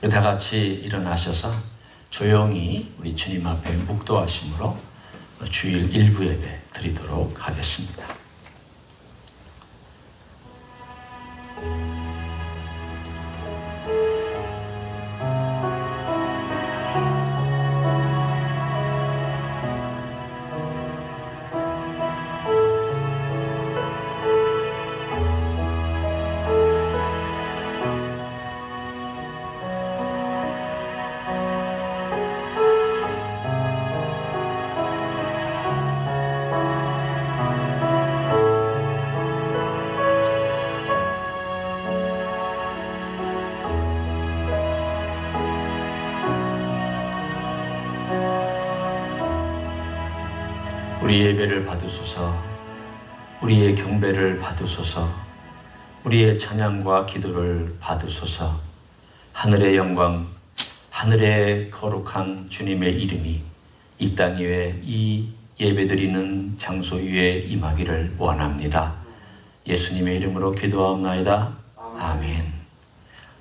다 같이 일어나셔서 조용히 우리 주님 앞에 묵도하심으로 주일 일부 예배 드리도록 하겠습니다. 우리 예배를 받으소서, 우리의 경배를 받으소서, 우리의 찬양과 기도를 받으소서. 하늘의 영광, 하늘의 거룩한 주님의 이름이 이 땅 위에 이 예배드리는 장소 위에 임하기를 원합니다. 예수님의 이름으로 기도하옵나이다. 아멘.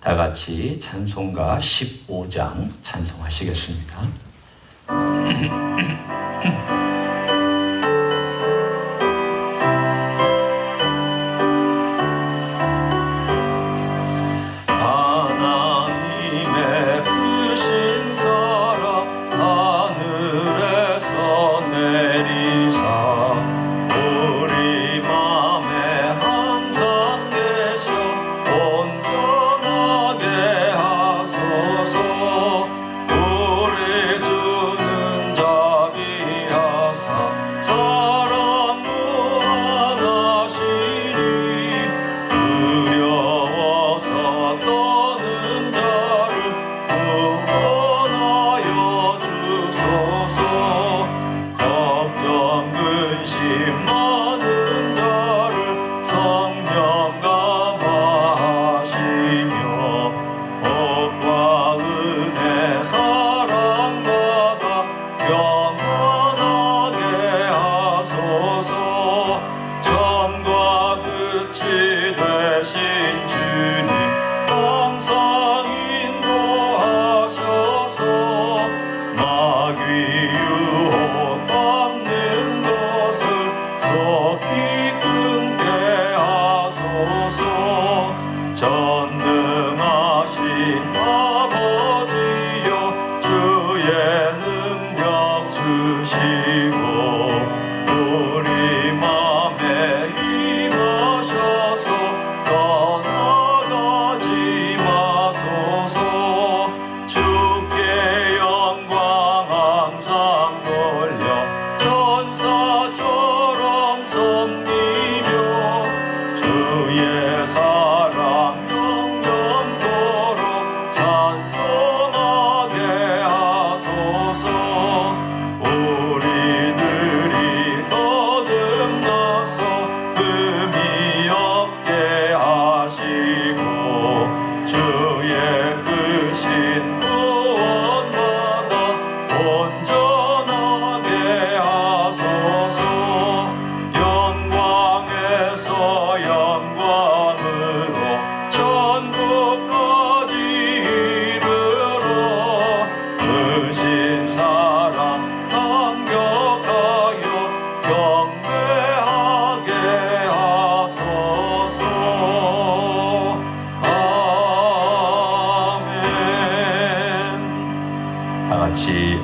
다 같이 찬송가 15장 찬송하시겠습니다.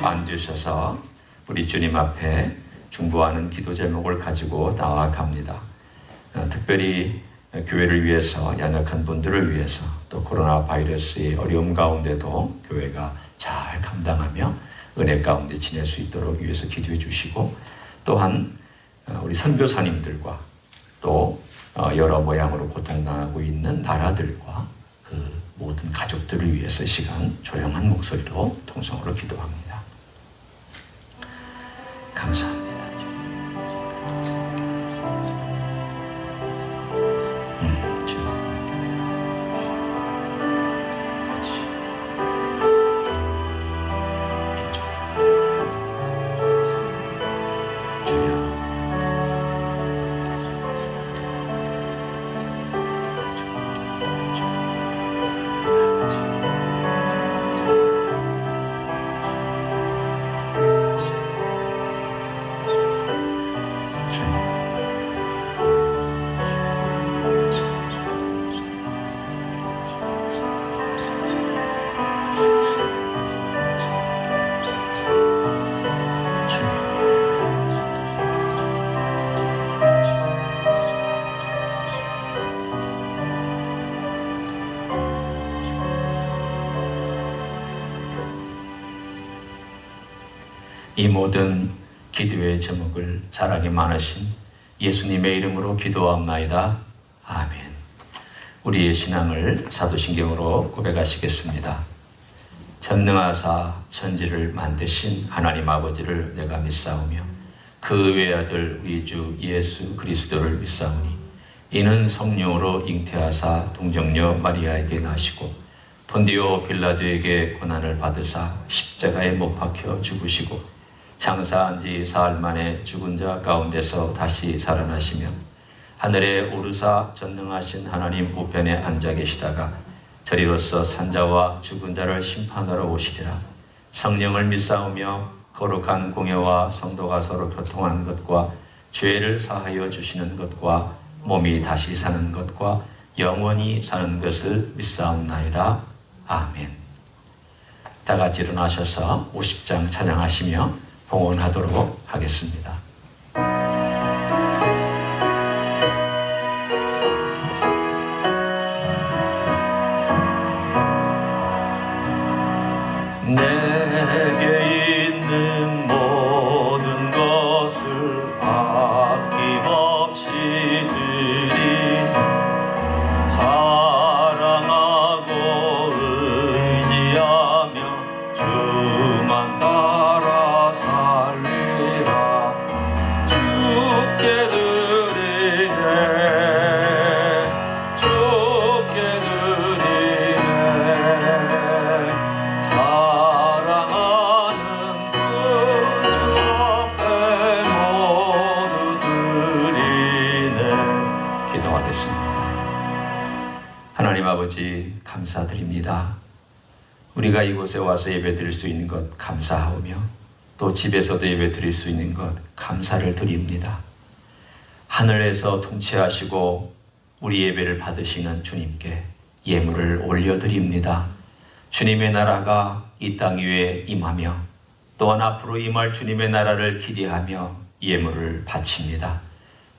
앉으셔서 우리 주님 앞에 중보하는 기도 제목을 가지고 나아갑니다. 특별히 교회를 위해서, 연약한 분들을 위해서, 또 코로나 바이러스의 어려움 가운데도 교회가 잘 감당하며 은혜 가운데 지낼 수 있도록 위해서 기도해 주시고, 또한 우리 선교사님들과 또 여러 모양으로 고통당하고 있는 나라들과 그 모든 가족들을 위해서 이 시간 조용한 목소리로 통성으로 기도합니다. 감사합니다. 이 모든 기도의 제목을 사랑이 많으신 예수님의 이름으로 기도하옵나이다. 아멘. 우리의 신앙을 사도신경으로 고백하시겠습니다. 전능하사 천지를 만드신 하나님 아버지를 내가 믿사오며 그 외아들 우리 주 예수 그리스도를 믿사오니 이는 성령으로 잉태하사 동정녀 마리아에게 나시고 본디오 빌라도에게 고난을 받으사 십자가에 못 박혀 죽으시고 장사한 지 사흘 만에 죽은 자 가운데서 다시 살아나시며 하늘에 오르사 전능하신 하나님 우편에 앉아 계시다가 저리로서 산자와 죽은 자를 심판하러 오시리라. 성령을 믿사오며 거룩한 공예와 성도가 서로 교통하는 것과 죄를 사하여 주시는 것과 몸이 다시 사는 것과 영원히 사는 것을 믿사옵나이다. 아멘. 다 같이 일어나셔서 50장 찬양하시며 봉헌하도록 하겠습니다. 내게 있는 모든 것을 아낌없이 드리니 사랑하고 의지하며 주만 따라 살리라. 주께 드리네 주께 드리네 사랑하는 그 주 앞에 모두 드리네. 기도하겠습니다. 하나님 아버지 감사드립니다. 우리가 이곳에 와서 예배드릴 수 있는 것 감사하오며 또 집에서도 예배드릴 수 있는 것 감사를 드립니다. 하늘에서 통치하시고 우리 예배를 받으시는 주님께 예물을 올려드립니다. 주님의 나라가 이 땅 위에 임하며 또한 앞으로 임할 주님의 나라를 기대하며 예물을 바칩니다.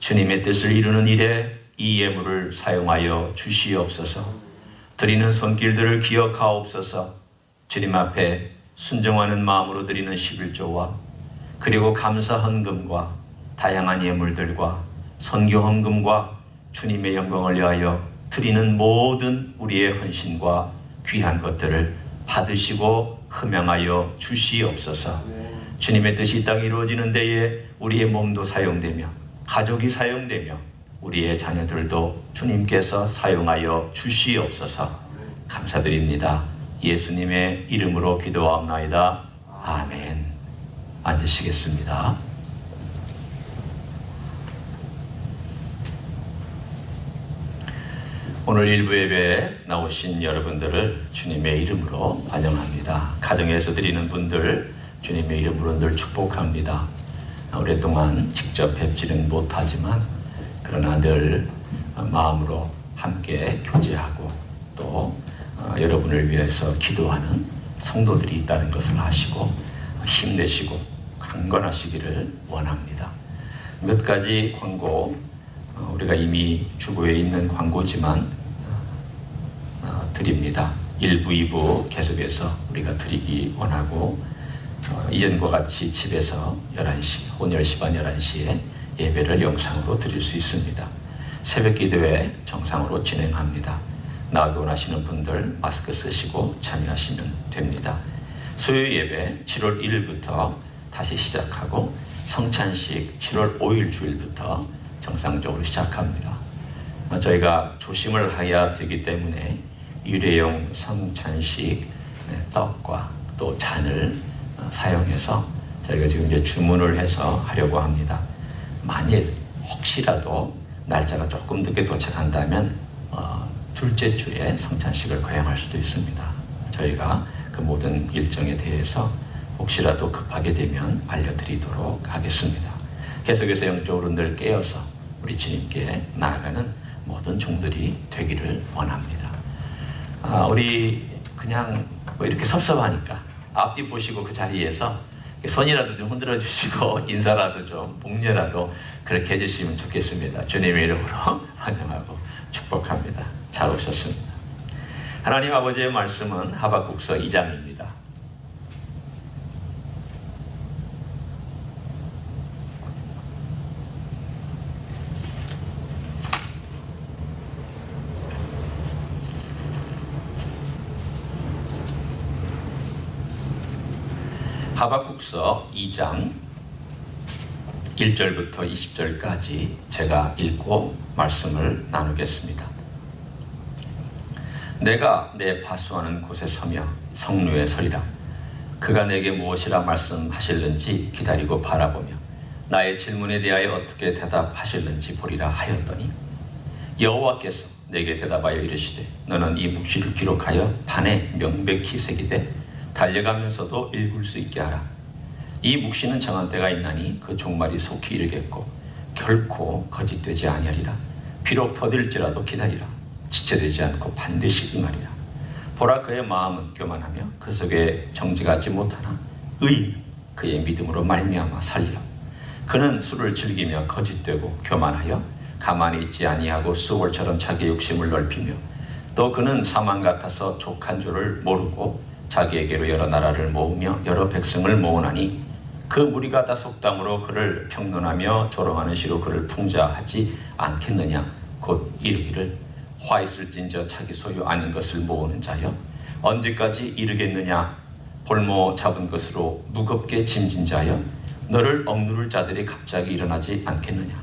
주님의 뜻을 이루는 일에 이 예물을 사용하여 주시옵소서. 드리는 손길들을 기억하옵소서. 주님 앞에 순종하는 마음으로 드리는 11조와 그리고 감사 헌금과 다양한 예물들과 선교 헌금과 주님의 영광을 위하여 드리는 모든 우리의 헌신과 귀한 것들을 받으시고 흠양하여 주시옵소서. 주님의 뜻이 이 땅에 이루어지는 데에 우리의 몸도 사용되며 가족이 사용되며 우리의 자녀들도 주님께서 사용하여 주시옵소서. 감사드립니다. 예수님의 이름으로 기도하옵나이다. 아멘. 앉으시겠습니다. 오늘 일부 예배에 나오신 여러분들을 주님의 이름으로 환영합니다. 가정에서 드리는 분들 주님의 이름으로 늘 축복합니다. 오랫동안 직접 뵙지는 못하지만 그러나 늘 마음으로 함께 교제하고 또 여러분을 위해서 기도하는 성도들이 있다는 것을 아시고 힘내시고 강건하시기를 원합니다. 몇 가지 광고, 우리가 이미 주보에 있는 광고지만 드립니다. 1부, 2부 계속해서 우리가 드리기 원하고 이전과 같이 집에서 11시, 오늘 10시 반 11시에 예배를 영상으로 드릴 수 있습니다. 새벽 기도회 정상으로 진행합니다. 나가기 원하시는 분들 마스크 쓰시고 참여하시면 됩니다. 수요 예배 7월 1일부터 다시 시작하고 성찬식 7월 5일 주일부터 정상적으로 시작합니다. 저희가 조심을 해야 되기 때문에 일회용 성찬식 떡과 또 잔을 사용해서 저희가 지금 이제 주문을 해서 하려고 합니다. 만일 혹시라도 날짜가 조금 늦게 도착한다면 둘째 주에 성찬식을 거행할 수도 있습니다. 저희가 그 모든 일정에 대해서 혹시라도 급하게 되면 알려드리도록 하겠습니다. 계속해서 영적으로 늘 깨어서 우리 주님께 나아가는 모든 종들이 되기를 원합니다. 우리 그냥 뭐 이렇게 섭섭하니까 앞뒤 보시고 그 자리에서 손이라도 좀 흔들어 주시고 인사라도 좀 복례라도 그렇게 해주시면 좋겠습니다. 주님의 이름으로 환영하고 축복합니다. 잘 오셨습니다. 하나님 아버지의 말씀은 하박국서 2장입니다. 하박국서 2장 1절부터 20절까지 제가 읽고 말씀을 나누겠습니다. 내가 내 파수하는 곳에 서며 성루에 서리라. 그가 내게 무엇이라 말씀하실는지 기다리고 바라보며 나의 질문에 대하여 어떻게 대답하실는지 보리라 하였더니 여호와께서 내게 대답하여 이르시되 너는 이 묵시를 기록하여 판에 명백히 새기되 달려가면서도 읽을 수 있게 하라. 이 묵시는 정한 때가 있나니 그 종말이 속히 이르겠고 결코 거짓되지 아니하리라. 비록 더딜지라도 기다리라. 지체되지 않고 반드시 응하리라. 보라, 그의 마음은 교만하며 그 속에 정직하지 못하나 의인 그의 믿음으로 말미암아 살리라. 그는 술을 즐기며 거짓되고 교만하여 가만히 있지 아니하고 수월처럼 자기 욕심을 넓히며 또 그는 사망 같아서 족한 줄을 모르고 자기에게로 여러 나라를 모으며 여러 백성을 모으나니 그 무리가 다 속담으로 그를 평론하며 조롱하는 시로 그를 풍자하지 않겠느냐. 곧 이르기를 화 있을진저 자기 소유 아닌 것을 모으는 자여 언제까지 이르겠느냐. 볼모 잡은 것으로 무겁게 짐진 자여 너를 억누를 자들이 갑자기 일어나지 않겠느냐.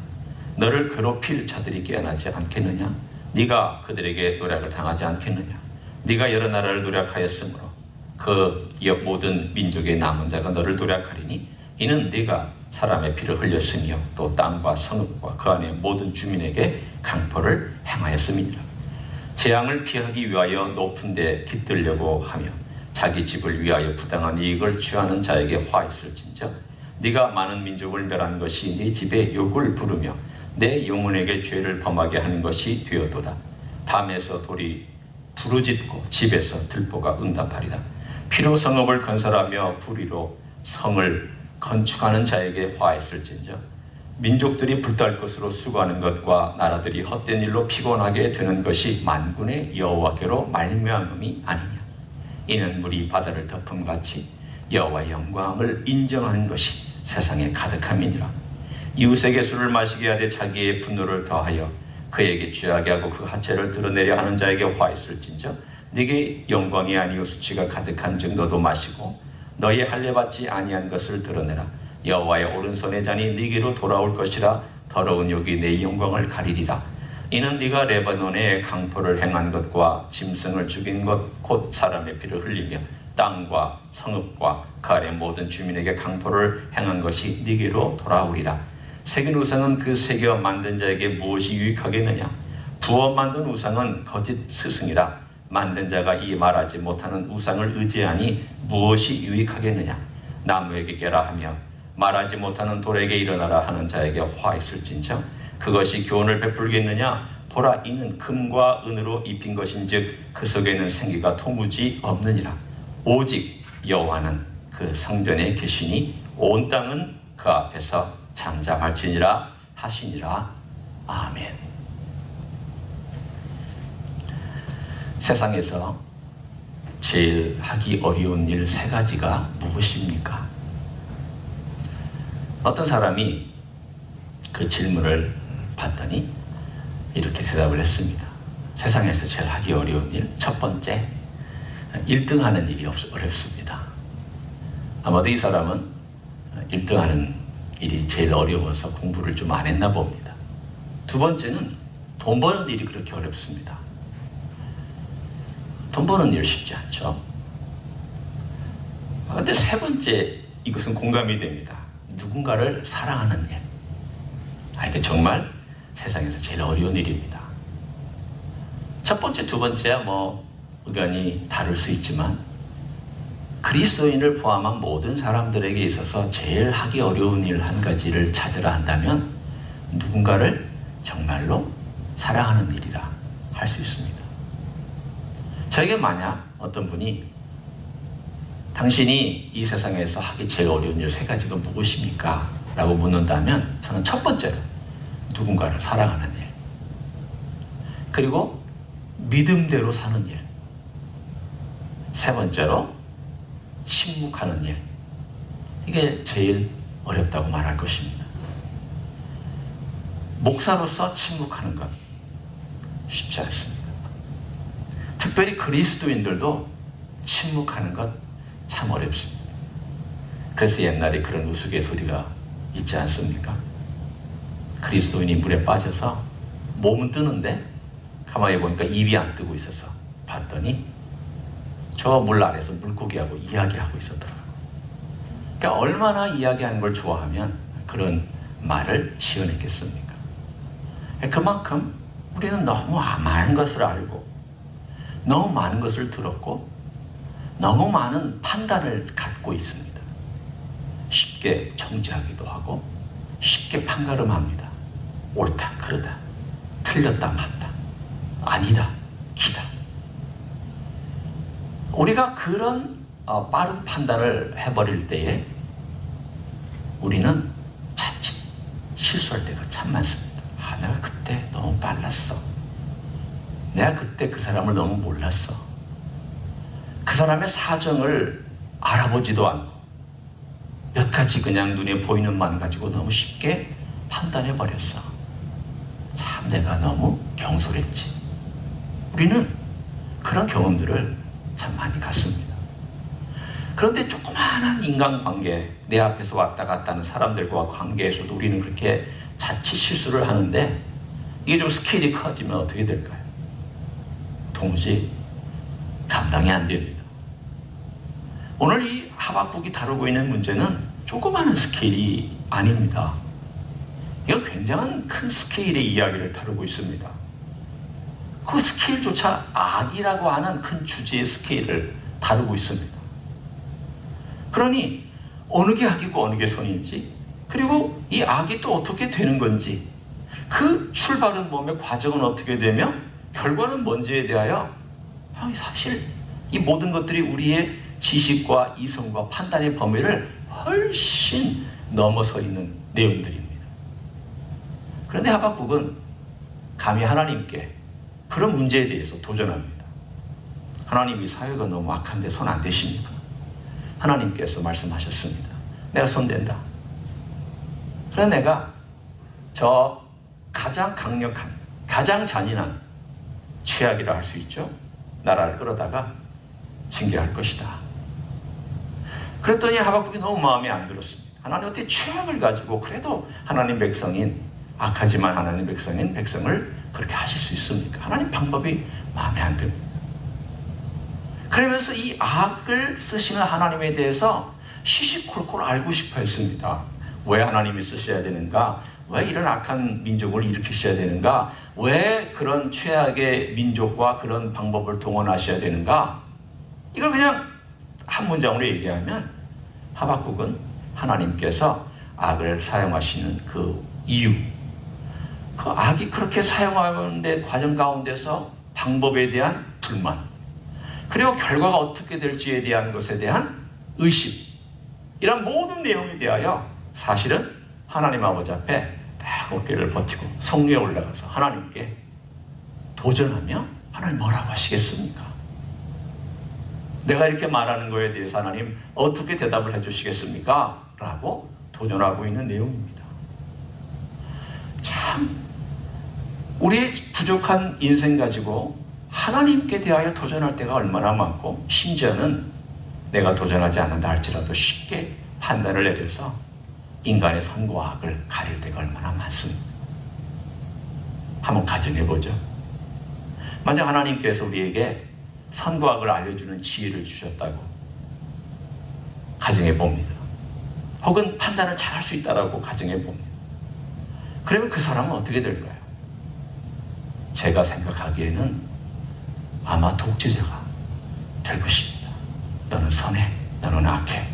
너를 괴롭힐 자들이 깨어나지 않겠느냐. 네가 그들에게 노략을 당하지 않겠느냐. 네가 여러 나라를 노략하였으므로 그 모든 민족의 남은 자가 너를 노략하리니 이는 네가 사람의 피를 흘렸으며 또 땅과 성읍과 그 안의 모든 주민에게 강포를 행하였음이니라. 재앙을 피하기 위하여 높은 데 깃들려고 하며 자기 집을 위하여 부당한 이익을 취하는 자에게 화 있을진저 네가 많은 민족을 멸한 것이 네 집에 욕을 부르며 내 영혼에게 죄를 범하게 하는 것이 되었도다. 담에서 돌이 부르짖고 집에서 들보가 응답하리라. 피로 성읍을 건설하며 불의로 성을 건축하는 자에게 화했을진저 민족들이 불탈 것으로 수고하는 것과 나라들이 헛된 일로 피곤하게 되는 것이 만군의 여호와께로 말미암음이 아니냐. 이는 물이 바다를 덮음같이 여호와의 영광을 인정하는 것이 세상에 가득함이니라. 이웃에게 술을 마시게 하되 자기의 분노를 더하여 그에게 취하게 하고 그 하체를 드러내려 하는 자에게 화있을진저 네게 영광이 아니요 수치가 가득한 즉 너도 마시고 너의 할례받지 아니한 것을 드러내라. 여호와의 오른손의 잔이 네게로 돌아올 것이라. 더러운 욕이 내 영광을 가리리라. 이는 네가 레바논에 강포를 행한 것과 짐승을 죽인 것 곧 사람의 피를 흘리며 땅과 성읍과 그 아래 모든 주민에게 강포를 행한 것이 네게로 돌아오리라. 새긴 우상은 그 새겨 만든 자에게 무엇이 유익하겠느냐. 부어 만든 우상은 거짓 스승이라. 만든 자가 이 말하지 못하는 우상을 의지하니 무엇이 유익하겠느냐. 나무에게 깨라 하며 말하지 못하는 돌에게 일어나라 하는 자에게 화 있을진저 그것이 교훈을 베풀겠느냐. 보라, 이는 금과 은으로 입힌 것인즉 그 속에는 생기가 도무지 없느니라. 오직 여호와는 그 성전에 계시니 온 땅은 그 앞에서 잠잠할지니라 하시니라. 아멘. 세상에서 제일 하기 어려운 일 3가지가 무엇입니까? 어떤 사람이 그 질문을 받더니 이렇게 대답을 했습니다. 세상에서 제일 하기 어려운 일, 첫 번째, 1등 하는 일이 어렵습니다. 아마도 이 사람은 1등 하는 일이 제일 어려워서 공부를 좀 안 했나 봅니다. 두 번째는 돈 버는 일이 그렇게 어렵습니다. 돈 버는 일 쉽지 않죠. 그런데 세 번째, 이것은 공감이 됩니다. 누군가를 사랑하는 일. 이게 정말 세상에서 제일 어려운 일입니다. 첫 번째, 두 번째야 의견이 다를 수 있지만 그리스도인을 포함한 모든 사람들에게 있어서 제일 하기 어려운 일 한 가지를 찾으라 한다면 누군가를 정말로 사랑하는 일이라 할 수 있습니다. 저에게 만약 어떤 분이 당신이 이 세상에서 하기 제일 어려운 일 3가지가 무엇입니까? 라고 묻는다면 저는 첫 번째로 누군가를 사랑하는 일, 그리고 믿음대로 사는 일, 세 번째로 침묵하는 일, 이게 제일 어렵다고 말할 것입니다. 목사로서 침묵하는 것 쉽지 않습니다. 특별히 그리스도인들도 침묵하는 것 참 어렵습니다. 그래서 옛날에 그런 우스갯소리가 있지 않습니까? 그리스도인이 물에 빠져서 몸은 뜨는데 가만히 보니까 입이 안 뜨고 있어서 봤더니 저 물 아래에서 물고기하고 이야기하고 있었더라고요. 그러니까 얼마나 이야기하는 걸 좋아하면 그런 말을 지어냈겠습니까? 그만큼 우리는 너무 많은 것을 알고 너무 많은 것을 들었고 너무 많은 판단을 갖고 있습니다. 쉽게 정죄하기도 하고 쉽게 판가름합니다. 옳다, 그르다, 틀렸다, 맞다, 아니다, 기다. 우리가 그런 빠른 판단을 해버릴 때에 우리는 자칫 실수할 때가 참 많습니다. 내가 그때 너무 빨랐어. 내가 그때 그 사람을 너무 몰랐어. 그 사람의 사정을 알아보지도 않고 몇 가지 그냥 눈에 보이는 만 가지고 너무 쉽게 판단해버렸어. 참 내가 너무 경솔했지. 우리는 그런 경험들을 참 많이 갖습니다. 그런데 조그마한 인간관계, 내 앞에서 왔다 갔다 하는 사람들과 관계에서도 우리는 그렇게 자칫 실수를 하는데 이게 좀 스케일이 커지면 어떻게 될까요? 도무지 감당이 안 됩니다. 오늘 이 하박국이 다루고 있는 문제는 조그마한 스케일이 아닙니다. 이건 굉장한 큰 스케일의 이야기를 다루고 있습니다. 그 스케일조차 악이라고 하는 큰 주제의 스케일을 다루고 있습니다. 그러니 어느 게 악이고 어느 게 선인지, 그리고 이 악이 또 어떻게 되는 건지, 그 출발은 뭐며 과정은 어떻게 되며 결과는 뭔지에 대하여 사실 이 모든 것들이 우리의 지식과 이성과 판단의 범위를 훨씬 넘어서 있는 내용들입니다. 그런데 하박국은 감히 하나님께 그런 문제에 대해서 도전합니다. 하나님이 사회가 너무 악한데 손 안 대십니까? 하나님께서 말씀하셨습니다. 내가 손댄다. 그래서 내가 저 가장 강력한, 가장 잔인한 최악이라 할 수 있죠. 나라를 끌어다가 징계할 것이다. 그랬더니 하박국이 너무 마음에 안 들었습니다. 하나님 어떻게 최악을 가지고 그래도 하나님 백성인, 악하지만 하나님 백성인 백성을 그렇게 하실 수 있습니까? 하나님 방법이 마음에 안 듭니다. 그러면서 이 악을 쓰시는 하나님에 대해서 시시콜콜 알고 싶어 했습니다. 왜 하나님이 쓰셔야 되는가? 왜 이런 악한 민족을 일으키셔야 되는가? 왜 그런 최악의 민족과 그런 방법을 동원하셔야 되는가? 이걸 그냥 한 문장으로 얘기하면 하박국은 하나님께서 악을 사용하시는 그 이유, 그 악이 그렇게 사용하는 데 과정 가운데서 방법에 대한 불만, 그리고 결과가 어떻게 될지에 대한 것에 대한 의심, 이런 모든 내용에 대하여 사실은 하나님 아버지 앞에 딱 어깨를 버티고 성리에 올라가서 하나님께 도전하며 하나님 뭐라고 하시겠습니까? 내가 이렇게 말하는 거에 대해서 하나님 어떻게 대답을 해주시겠습니까? 라고 도전하고 있는 내용입니다. 참 우리의 부족한 인생 가지고 하나님께 대하여 도전할 때가 얼마나 많고, 심지어는 내가 도전하지 않는다 할지라도 쉽게 판단을 내려서 인간의 선과 악을 가릴 때가 얼마나 많습니다. 한번 가정해보죠. 만약 하나님께서 우리에게 선과 악을 알려주는 지혜를 주셨다고 가정해봅니다. 혹은 판단을 잘할 수 있다고 가정해봅니다. 그러면 그 사람은 어떻게 될까요? 제가 생각하기에는 아마 독재자가 될 것입니다. 너는 선해, 너는 악해,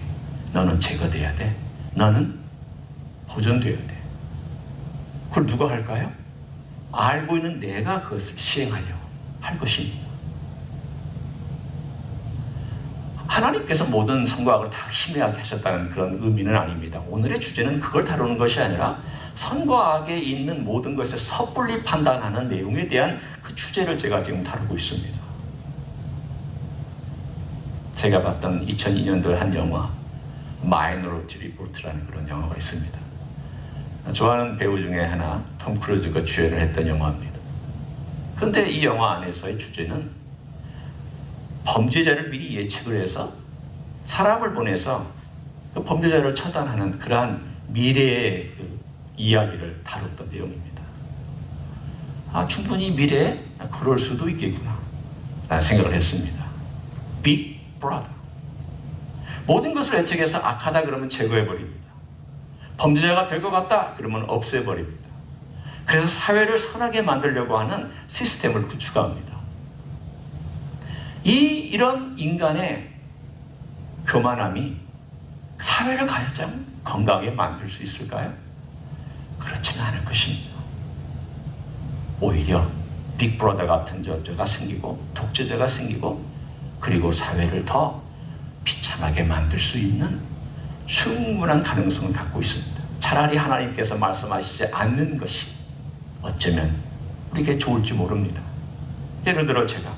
너는 제거돼야 돼, 너는 보존돼야 돼. 그걸 누가 할까요? 알고 있는 내가 그것을 시행하려고 할 것입니다. 하나님께서 모든 선과 악을 다 희미하게 하셨다는 그런 의미는 아닙니다. 오늘의 주제는 그걸 다루는 것이 아니라 선과 악에 있는 모든 것을 섣불리 판단하는 내용에 대한 그 주제를 제가 지금 다루고 있습니다. 제가 봤던 2002년도에 한 영화 마이너리티 리포트라는 그런 영화가 있습니다. 좋아하는 배우 중에 하나 톰 크루즈가 주연을 했던 영화입니다. 그런데 이 영화 안에서의 주제는 범죄자를 미리 예측을 해서 사람을 보내서 그 범죄자를 처단하는 그러한 미래의 그 이야기를 다뤘던 내용입니다. 충분히 미래에 그럴 수도 있겠구나 라는 생각을 했습니다. 빅 브라더. 모든 것을 예측해서 악하다 그러면 제거해버립니다. 범죄자가 될 것 같다 그러면 없애버립니다. 그래서 사회를 선하게 만들려고 하는 시스템을 구축합니다. 이런 인간의 교만함이 사회를 가장 건강하게 만들 수 있을까요? 그렇지는 않을 것입니다. 오히려 빅브라더 같은 저자가 생기고 독재자가 생기고 그리고 사회를 더 비참하게 만들 수 있는 충분한 가능성을 갖고 있습니다. 차라리 하나님께서 말씀하시지 않는 것이 어쩌면 우리에게 좋을지 모릅니다. 예를 들어 제가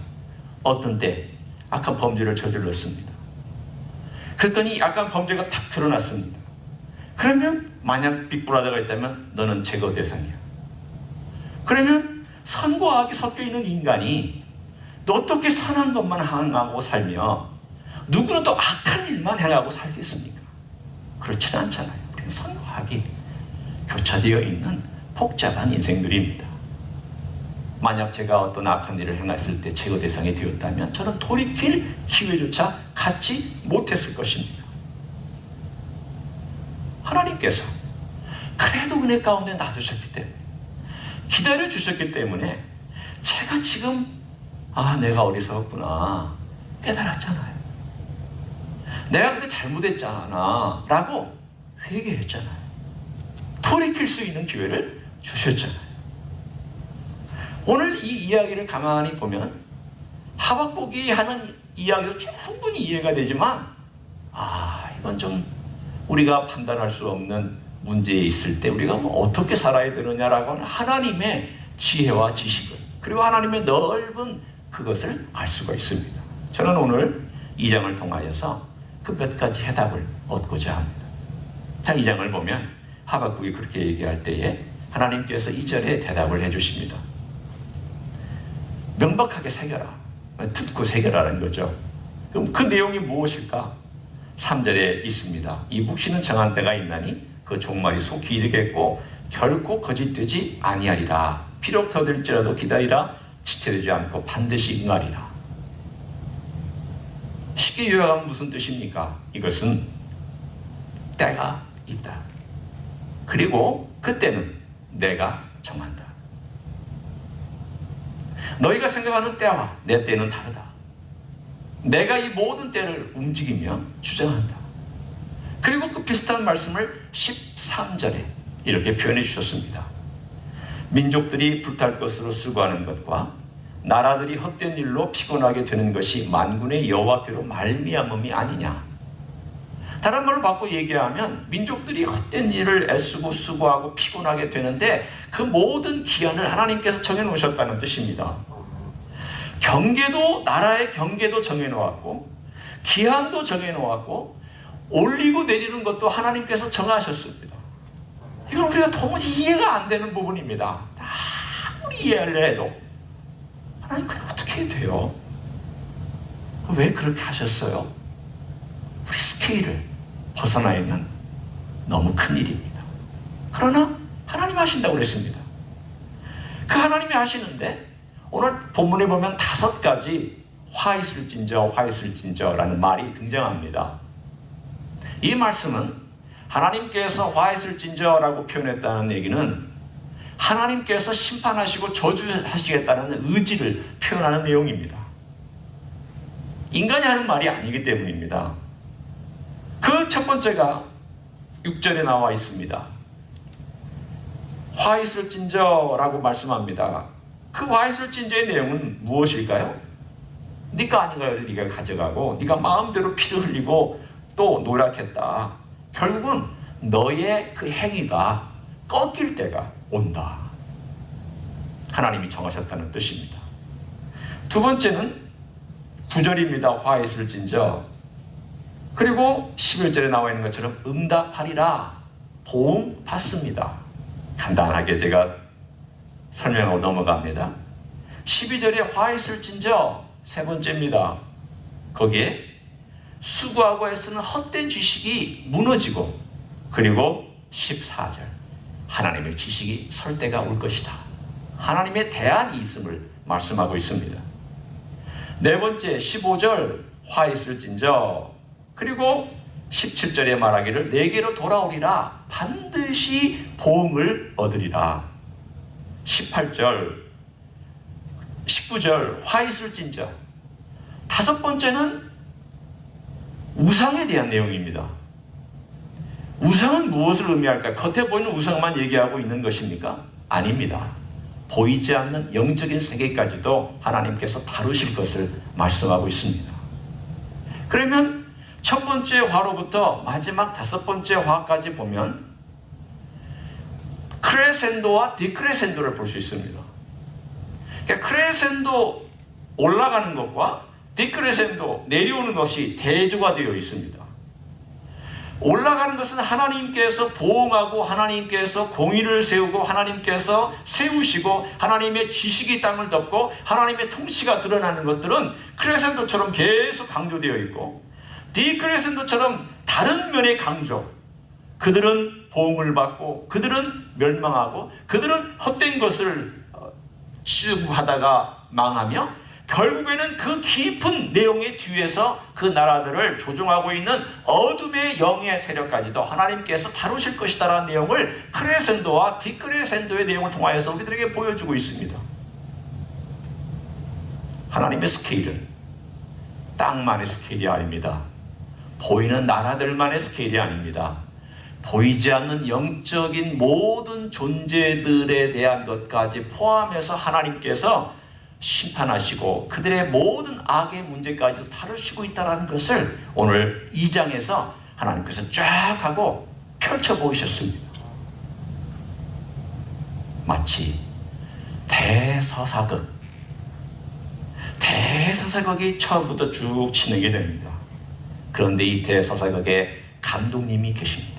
어떤 때 악한 범죄를 저질렀습니다. 그랬더니 악한 범죄가 탁 드러났습니다. 그러면 만약 빅브라더가 있다면 너는 제거 대상이야. 그러면 선과 악이 섞여 있는 인간이 어떻게 선한 것만 행하고 살며 누구는 또 악한 일만 행하고 살겠습니까? 그렇지는 않잖아요. 우리는 선과 악이 교차되어 있는 복잡한 인생들입니다. 만약 제가 어떤 악한 일을 행했을 때 제거 대상이 되었다면 저는 돌이킬 기회조차 갖지 못했을 것입니다. 하나님께서 그래도 은혜 가운데 놔두셨기 때문에 기다려주셨기 때문에 제가 지금 내가 어리석었구나 깨달았잖아요. 내가 그때 잘못했잖아 라고 회개했잖아요. 돌이킬 수 있는 기회를 주셨잖아요. 오늘 이 이야기를 가만히 보면 하박국이 하는 이야기도 충분히 이해가 되지만 이건 좀 우리가 판단할 수 없는 문제에 있을 때 우리가 어떻게 살아야 되느냐라고 하는 하나님의 지혜와 지식을 그리고 하나님의 넓은 그것을 알 수가 있습니다. 저는 오늘 2장을 통하여서 그 몇 가지 해답을 얻고자 합니다. 자, 2장을 보면 하박국이 그렇게 얘기할 때에 하나님께서 2절에 대답을 해주십니다. 명백하게 새겨라. 듣고 새겨라는 거죠. 그럼 그 내용이 무엇일까? 3절에 있습니다. 이 묵시는 정한 때가 있나니 그 종말이 속히 이르겠고 결코 거짓되지 아니하리라. 비록 더딜지라도 기다리라. 지체되지 않고 반드시 응하리라. 쉽게 요약하면 무슨 뜻입니까? 이것은 때가 있다. 그리고 그때는 내가 정한다. 너희가 생각하는 때와 내 때는 다르다. 내가 이 모든 때를 움직이며 주장한다. 그리고 그 비슷한 말씀을 13절에 이렇게 표현해 주셨습니다. 민족들이 불탈 것으로 수고하는 것과 나라들이 헛된 일로 피곤하게 되는 것이 만군의 여호와께로 말미암음이 아니냐. 다른 말로 바꿔 얘기하면 민족들이 헛된 일을 애쓰고 수고하고 피곤하게 되는데 그 모든 기한을 하나님께서 정해놓으셨다는 뜻입니다. 경계도 나라의 경계도 정해놓았고 기한도 정해놓았고 올리고 내리는 것도 하나님께서 정하셨습니다. 이건 우리가 도무지 이해가 안 되는 부분입니다. 아무리 이해를 해도 하나님 그게 어떻게 돼요? 왜 그렇게 하셨어요? 우리 스케일을 벗어나 있는 너무 큰 일입니다. 그러나 하나님 하신다고 그랬습니다. 그 하나님이 하시는데 오늘 본문에 보면 5가지 화 있을진저라는 말이 등장합니다. 이 말씀은 하나님께서 화 있을진저라고 표현했다는 얘기는 하나님께서 심판하시고 저주하시겠다는 의지를 표현하는 내용입니다. 인간이 하는 말이 아니기 때문입니다. 그 첫 번째가 6절에 나와 있습니다. 화 있을진저라고 말씀합니다. 그 화 있을진저의 내용은 무엇일까요? 네가 아닌 거라도 네가 가져가고 네가 마음대로 피를 흘리고 또 노력했다. 결국은 너의 그 행위가 꺾일 때가 온다. 하나님이 정하셨다는 뜻입니다. 두 번째는 9절입니다. 화 있을진저. 그리고 11절에 나와 있는 것처럼 응답하리라. 보응 받습니다. 간단하게 제가 설명하고 넘어갑니다. 12절에 화 있을진저 세 번째입니다. 거기에 수고하고 애쓰는 헛된 지식이 무너지고, 그리고 14절 하나님의 지식이 설 때가 올 것이다. 하나님의 대안이 있음을 말씀하고 있습니다. 네 번째 15절 화 있을진저, 그리고 17절에 말하기를 내게로 돌아오리라 반드시 보응을 얻으리라. 18절 19절 화 있을진저. 다섯 번째는 우상에 대한 내용입니다. 우상은 무엇을 의미할까? 겉에 보이는 우상만 얘기하고 있는 것입니까? 아닙니다. 보이지 않는 영적인 세계까지도 하나님께서 다루실 것을 말씀하고 있습니다. 그러면 첫 번째 화로부터 마지막 다섯 번째 화까지 보면 크레센도와 디크레센도를 볼 수 있습니다. 그러니까 크레센도 올라가는 것과 디크레센도 내려오는 것이 대조가 되어 있습니다. 올라가는 것은 하나님께서 보응하고 하나님께서 공의를 세우고 하나님께서 세우시고 하나님의 지식이 땅을 덮고 하나님의 통치가 드러나는 것들은 크레센도처럼 계속 강조되어 있고, 디크레센도처럼 다른 면의 강조, 그들은 보응을 받고 그들은 멸망하고 그들은 헛된 것을 취급하다가 망하며 결국에는 그 깊은 내용의 뒤에서 그 나라들을 조종하고 있는 어둠의 영의 세력까지도 하나님께서 다루실 것이다라는 내용을 크레센도와 디크레센도의 내용을 통하여서 우리들에게 보여주고 있습니다. 하나님의 스케일은 땅만의 스케일이 아닙니다. 보이는 나라들만의 스케일이 아닙니다. 보이지 않는 영적인 모든 존재들에 대한 것까지 포함해서 하나님께서 심판하시고 그들의 모든 악의 문제까지도 다루시고 있다는 것을 오늘 2장에서 하나님께서 쫙 하고 펼쳐 보이셨습니다. 마치 대서사극이 처음부터 쭉 진행이 됩니다. 그런데 이 대서사극에 감독님이 계십니다.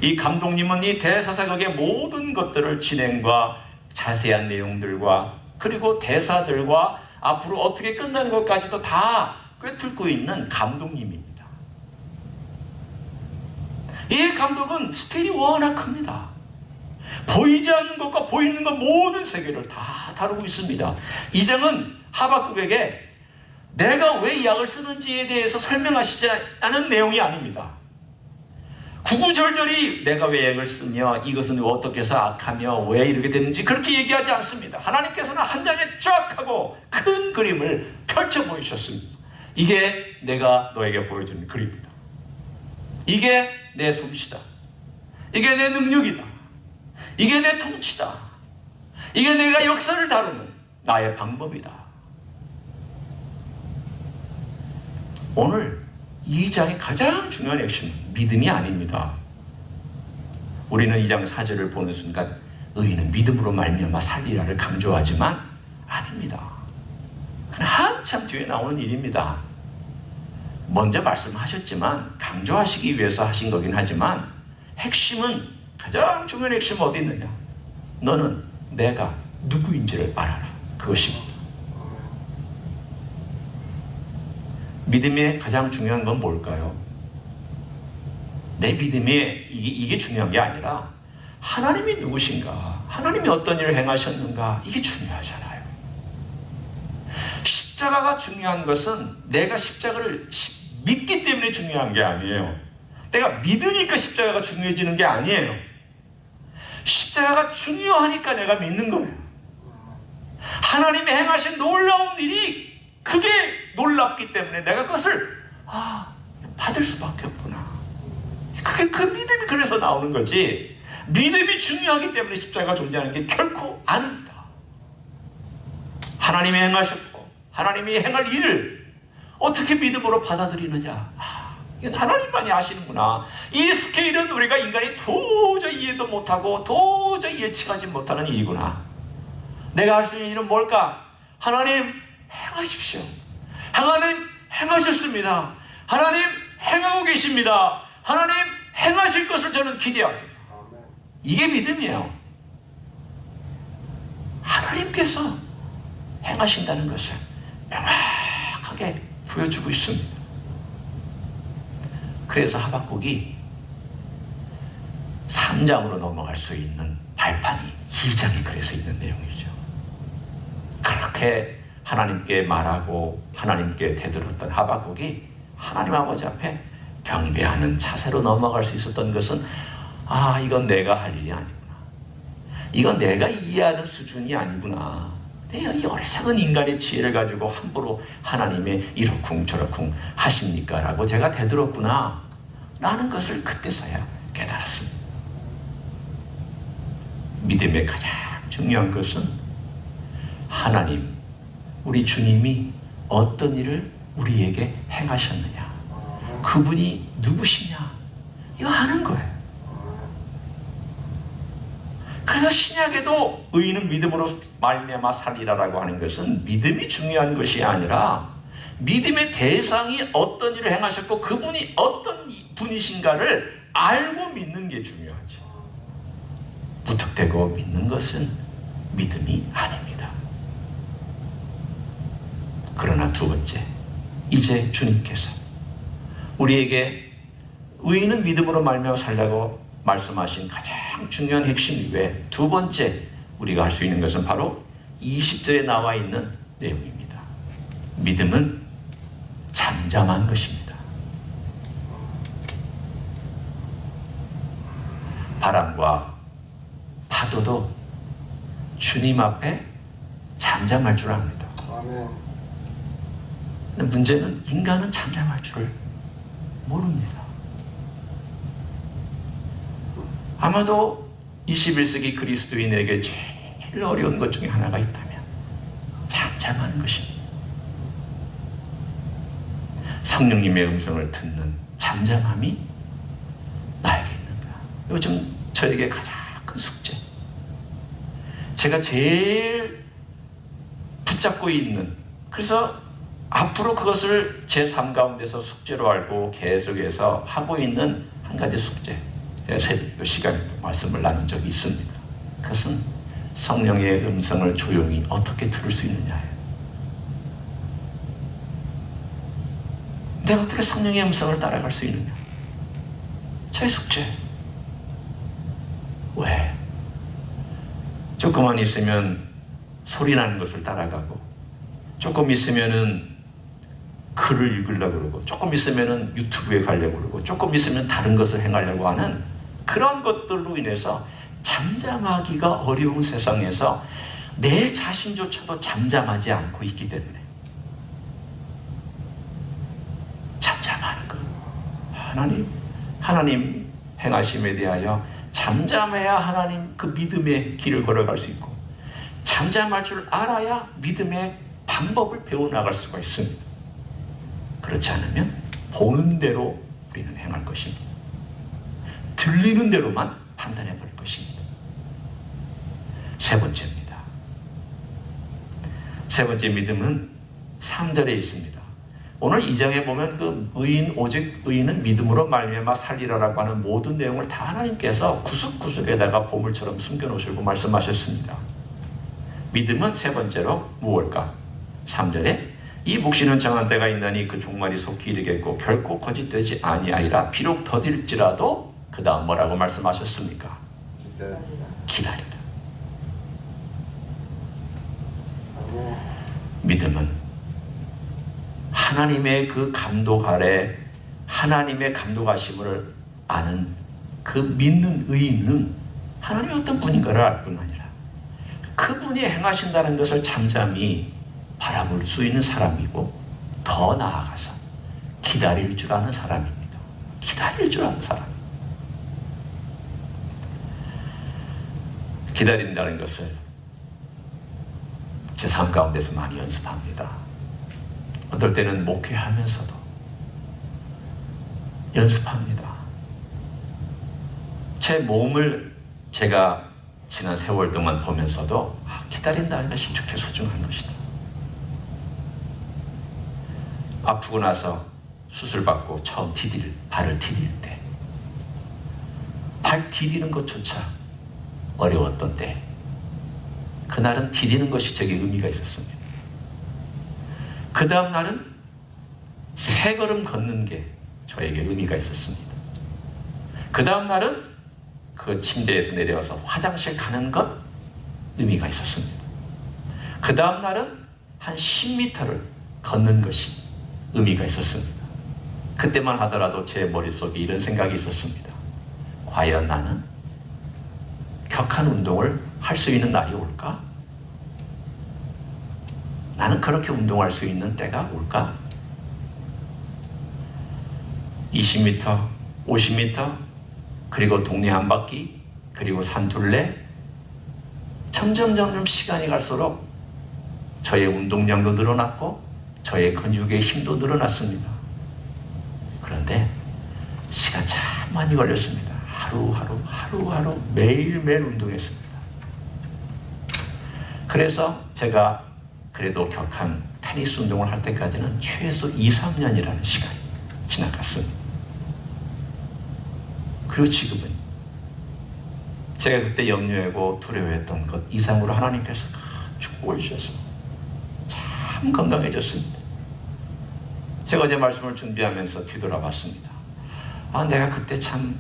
이 감독님은 이 대서사극의 모든 것들을 진행과 자세한 내용들과 그리고 대사들과 앞으로 어떻게 끝나는 것까지도 다 꿰뚫고 있는 감독님입니다. 이 감독은 스케일이 워낙 큽니다. 보이지 않는 것과 보이는 것 모든 세계를 다 다루고 있습니다. 이 장은 하박국에게 내가 왜 이 약을 쓰는지에 대해서 설명하시지 않은 내용이 아닙니다. 구구절절히 내가 왜 약을 쓰며 이것은 어떻게 해서 악하며 왜 이렇게 되는지 그렇게 얘기하지 않습니다. 하나님께서는 한 장에 쫙 하고 큰 그림을 펼쳐 보이셨습니다. 이게 내가 너에게 보여주는 그림이다. 이게 내 솜씨다. 이게 내 능력이다. 이게 내 통치다. 이게 내가 역사를 다루는 나의 방법이다. 오늘 이 장의 가장 중요한 핵심은 믿음이 아닙니다. 우리는 이 장 4절을 보는 순간 의인은 믿음으로 말미암아 살리라를 강조하지만 아닙니다. 그건 한참 뒤에 나오는 일입니다. 먼저 말씀하셨지만 강조하시기 위해서 하신 거긴 하지만 핵심은, 가장 중요한 핵심은 어디 있느냐? 너는 내가 누구인지를 알아라. 그것입니다. 믿음의 가장 중요한 건 뭘까요? 내 믿음이 이게 중요한 게 아니라 하나님이 누구신가, 하나님이 어떤 일을 행하셨는가, 이게 중요하잖아요. 십자가가 중요한 것은 내가 십자가를 믿기 때문에 중요한 게 아니에요. 내가 믿으니까 십자가가 중요해지는 게 아니에요. 십자가가 중요하니까 내가 믿는 거예요. 하나님이 행하신 놀라운 일이 그게 놀랍기 때문에 내가 그것을 받을 수밖에 없구나. 그게 그 믿음이 그래서 나오는 거지, 믿음이 중요하기 때문에 십자가가 존재하는 게 결코 아닙니다. 하나님이 행하셨고 하나님이 행할 일을 어떻게 믿음으로 받아들이느냐, 이건 하나님만이 아시는구나. 이 스케일은 우리가 인간이 도저히 이해도 못하고 도저히 예측하지 못하는 일이구나. 내가 할 수 있는 일은 뭘까? 하나님 행하십시오. 하나님 행하셨습니다. 하나님 행하고 계십니다. 하나님 행하실 것을 저는 기대합니다. 이게 믿음이에요. 하나님께서 행하신다는 것을 명확하게 보여주고 있습니다. 그래서 하박국이 3장으로 넘어갈 수 있는 발판이 2장에 그래서 있는 내용이죠. 그렇게 하나님께 말하고 하나님께 대들었던 하박국이 하나님 아버지 앞에 경배하는 자세로 넘어갈 수 있었던 것은 이건 내가 할 일이 아니구나. 이건 내가 이해하는 수준이 아니구나. 내가 이 어리석은 인간의 지혜를 가지고 함부로 하나님의 이러쿵 저러쿵 하십니까? 라고 제가 대들었구나 라는 것을 그때서야 깨달았습니다. 믿음의 가장 중요한 것은 하나님, 우리 주님이 어떤 일을 우리에게 행하셨느냐, 그분이 누구시냐, 이거 아는 거예요. 그래서 신약에도 의인은 믿음으로 말미암아 살리라라고 하는 것은 믿음이 중요한 것이 아니라 믿음의 대상이 어떤 일을 행하셨고 그분이 어떤 분이신가를 알고 믿는 게 중요하죠. 무턱대고 믿는 것은 믿음이 아닙니다. 그러나 두 번째, 이제 주님께서 우리에게 의인은 믿음으로 말미암아 살라고 말씀하신 가장 중요한 핵심 외에 두 번째 우리가 할 수 있는 것은 바로 20절에 나와 있는 내용입니다. 믿음은 잠잠한 것입니다. 바람과 파도도 주님 앞에 잠잠할 줄 압니다. 근데 문제는 인간은 잠잠할 줄을 모릅니다. 아마도 21세기 그리스도인에게 제일 어려운 것 중에 하나가 있다면 잠잠하는 것입니다. 성령님의 음성을 듣는 잠잠함이 나에게 있는가? 요즘 저에게 가장 큰 숙제, 제가 제일 붙잡고 있는, 그래서 앞으로 그것을 제 삶 가운데서 숙제로 알고 계속해서 하고 있는 한 가지 숙제, 제가 새벽 시간에 말씀을 나눈 적이 있습니다. 그것은 성령의 음성을 조용히 어떻게 들을 수 있느냐예요. 내가 어떻게 성령의 음성을 따라갈 수 있느냐? 저의 숙제. 왜? 조금만 있으면 소리 나는 것을 따라가고, 조금 있으면은 글을 읽으려고 그러고, 조금 있으면은 유튜브에 가려고 그러고, 조금 있으면 다른 것을 행하려고 하는 그런 것들로 인해서 잠잠하기가 어려운 세상에서 내 자신조차도 잠잠하지 않고 있기 때문에 잠잠하는 것, 하나님 행하심에 대하여 잠잠해야 하나님 그 믿음의 길을 걸어갈 수 있고, 잠잠할 줄 알아야 믿음의 방법을 배워나갈 수가 있습니다. 그렇지 않으면 보는 대로 우리는 행할 것입니다. 들리는 대로만 판단해 볼 것입니다. 세 번째입니다. 세 번째 믿음은 3절에 있습니다. 오늘 2장에 보면 그 오직 의인은 믿음으로 말미암아 살리라라고 하는 모든 내용을 다 하나님께서 구석구석에다가 보물처럼 숨겨놓으시고 말씀하셨습니다. 믿음은 세 번째로 무엇일까? 3절에 이 묵시는 정한 때가 있나니 그 종말이 속히 이르겠고 결코 거짓되지 아니하리라. 비록 더딜지라도 그 다음 뭐라고 말씀하셨습니까? 기다리라. 믿음은 하나님의 그 감독 아래 하나님의 감독하심을 아는 그 믿는 의인은 하나님이 어떤 분인가를 알 뿐 아니라 그분이 행하신다는 것을 잠잠히 바라볼 수 있는 사람이고, 더 나아가서 기다릴 줄 아는 사람입니다. 기다릴 줄 아는 사람. 기다린다는 것을 제 삶 가운데서 많이 연습합니다. 어떨 때는 목회하면서도 연습합니다. 제 몸을 제가 지난 세월 동안 보면서도 기다린다는 것이 이렇게 소중한 것이다. 아프고 나서 수술받고 처음 발을 디딜 때, 발 디디는 것조차 어려웠던 때, 그날은 디디는 것이 제게 의미가 있었습니다. 그 다음 날은 세 걸음 걷는 게 저에게 의미가 있었습니다. 그 다음 날은 그 침대에서 내려와서 화장실 가는 것 의미가 있었습니다. 그 다음 날은 한 10m를 걷는 것이 의미가 있었습니다. 그때만 하더라도 제 머릿속에 이런 생각이 있었습니다. 과연 나는 격한 운동을 할 수 있는 날이 올까? 나는 그렇게 운동할 수 있는 때가 올까? 20m, 50m, 그리고 동네 한 바퀴, 그리고 산둘레. 점점 시간이 갈수록 저의 운동량도 늘어났고 저의 근육의 힘도 늘어났습니다. 그런데 시간 참 많이 걸렸습니다. 하루하루 매일매일 운동했습니다. 그래서 제가 그래도 격한 테니스 운동을 할 때까지는 최소 2, 3년이라는 시간이 지나갔습니다. 그리고 지금은 제가 그때 염려하고 두려워했던 것 이상으로 하나님께서 축복을 주셔서 참 건강해졌습니다. 제가 어제 말씀을 준비하면서 뒤돌아봤습니다. 내가 그때 참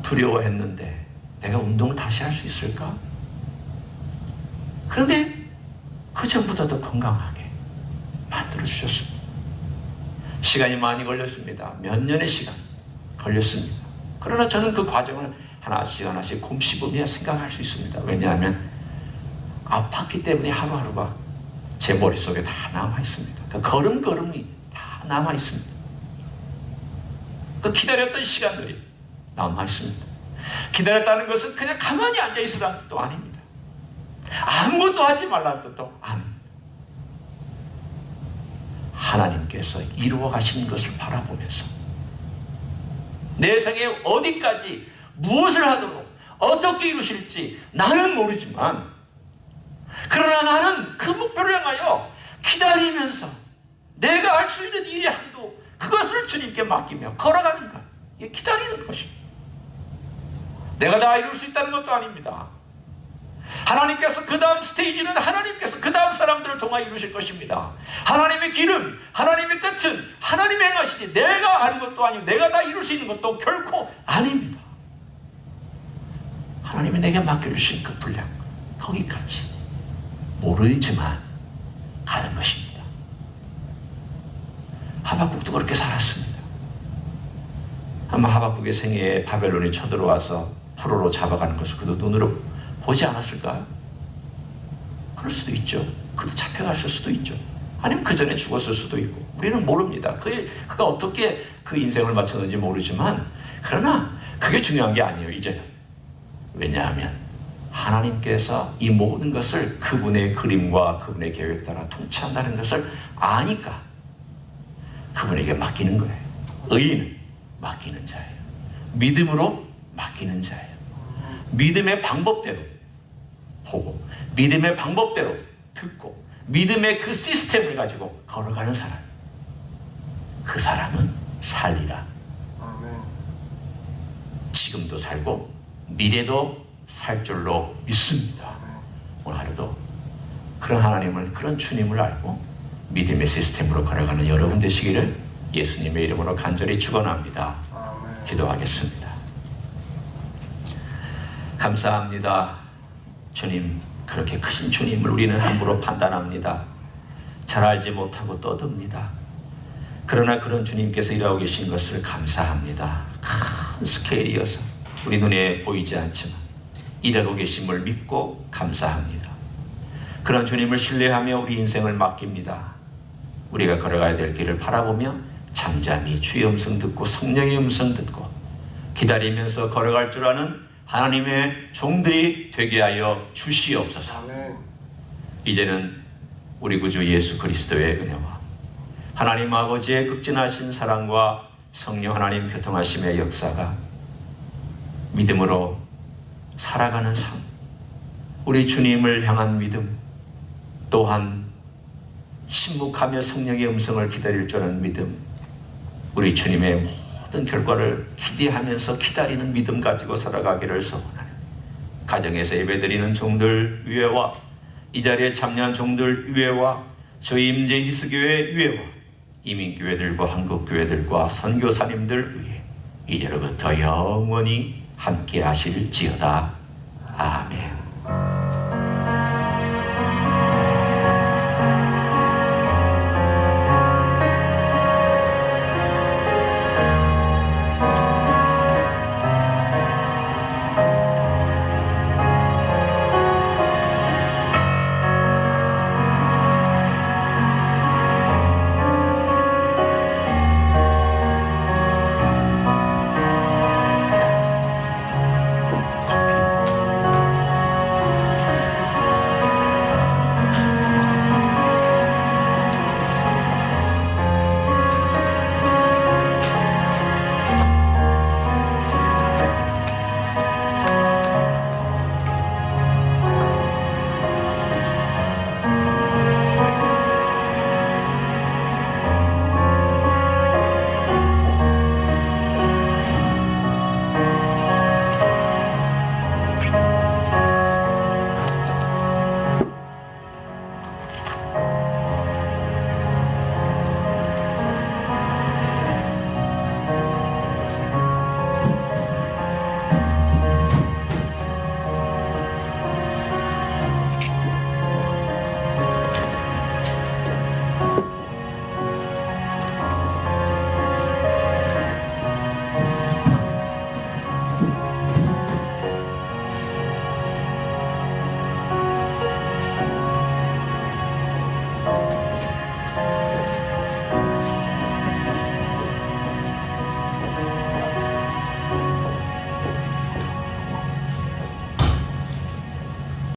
두려워했는데 내가 운동을 다시 할 수 있을까? 그런데 그 전보다 더 건강하게 만들어주셨습니다. 시간이 많이 걸렸습니다. 몇 년의 시간 걸렸습니다. 그러나 저는 그 과정을 하나씩 곰씹으며 생각할 수 있습니다. 왜냐하면 아팠기 때문에 하루하루가 제 머릿속에 다 남아있습니다. 그 걸음걸음이 다 남아있습니다. 그 기다렸던 시간들이 남아있습니다. 기다렸다는 것은 그냥 가만히 앉아있으라는 뜻도 아닙니다. 아무것도 하지 말라는 뜻도 아닙니다. 하나님께서 이루어 가신 것을 바라보면서 내 생에 어디까지 무엇을 하도록 어떻게 이루실지 나는 모르지만, 그러나 나는 그 목표를 향하여 기다리면서 내가 할 수 있는 일의 한도, 그것을 주님께 맡기며 걸어가는 것, 이게 기다리는 것입니다. 내가 다 이룰 수 있다는 것도 아닙니다. 하나님께서 그 다음 스테이지는 하나님께서 그 다음 사람들을 통하여 이루실 것입니다. 하나님의 길은, 하나님의 끝은 하나님이 행하시니 내가 아는 것도 아니고 내가 다 이룰 수 있는 것도 결코 아닙니다. 하나님이 내게 맡겨주신 그 분량, 거기까지 모르지만 가는 것입니다. 하박국도 그렇게 살았습니다. 아마 하박국의 생애에 바벨론이 쳐들어와서 포로로 잡아가는 것을 그도 눈으로 보지 않았을까요? 그럴 수도 있죠. 그도 잡혀갔을 수도 있죠. 아니면 그 전에 죽었을 수도 있고, 우리는 모릅니다. 그가 어떻게 그 인생을 마쳤는지 모르지만, 그러나 그게 중요한 게 아니에요, 이제는. 왜냐하면 하나님께서 이 모든 것을 그분의 그림과 그분의 계획에 따라 통치한다는 것을 아니까 그분에게 맡기는 거예요. 의인은 맡기는 자예요. 믿음으로 맡기는 자예요. 믿음의 방법대로 보고, 믿음의 방법대로 듣고, 믿음의 그 시스템을 가지고 걸어가는 사람, 그 사람은 살리라. 지금도 살고 미래도 살 줄로 믿습니다. 오늘 하루도 그런 하나님을, 그런 주님을 알고 믿음의 시스템으로 걸어가는 여러분 되시기를 예수님의 이름으로 간절히 축원합니다. 기도하겠습니다. 감사합니다. 주님, 그렇게 크신 주님을 우리는 함부로 판단합니다. 잘 알지 못하고 떠듭니다. 그러나 그런 주님께서 일하고 계신 것을 감사합니다. 큰 스케일이어서 우리 눈에 보이지 않지만 일하고 계심을 믿고 감사합니다. 그런 주님을 신뢰하며 우리 인생을 맡깁니다. 우리가 걸어가야 될 길을 바라보며 잠잠히 주의 음성 듣고 성령의 음성 듣고 기다리면서 걸어갈 줄 아는 하나님의 종들이 되게 하여 주시옵소서. 이제는 우리 구주 예수 그리스도의 은혜와 하나님 아버지의 극진하신 사랑과 성령 하나님 교통하심의 역사가 믿음으로 살아가는 삶, 우리 주님을 향한 믿음, 또한 침묵하며 성령의 음성을 기다릴 줄 아는 믿음, 우리 주님의 모든 결과를 기대하면서 기다리는 믿음 가지고 살아가기를 소원하는 가정에서 예배드리는 종들 위에와 이 자리에 참여한 종들 위에와 저희 임재 히스교회 위에와 이민교회들과 한국교회들과 선교사님들 위해 이제로부터 영원히 함께 하실지어다. 아멘.